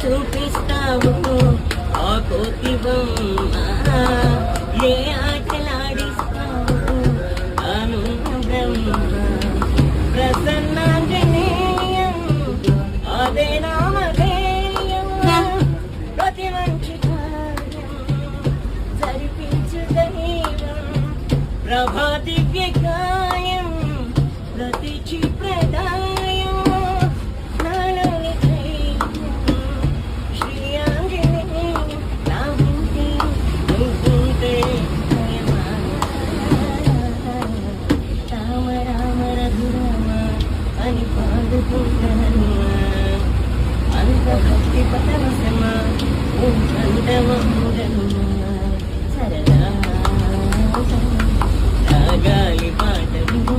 చూపిస్తావు ఆ కోతి బొమ్మ ఏ ఆటలాడిస్తావు అను బ్రహ్మ ప్రసన్నాంజనేయం అదే నామధేయం ప్రతి మంచి కార్యం జరిపించు దైవం ప్రభా దివ్య కాయం ప్రతి క్షిప్రదాయం నాలోని ధైర్యం శ్రీ ఆంజనేయం నా ఉంటే నువ్వుంటే రామ రామ రఘురామ అని పాడుకుంటాను అంత భక్తి పరవశమా ఉండవముడను సరదా రాగాలి పాట విను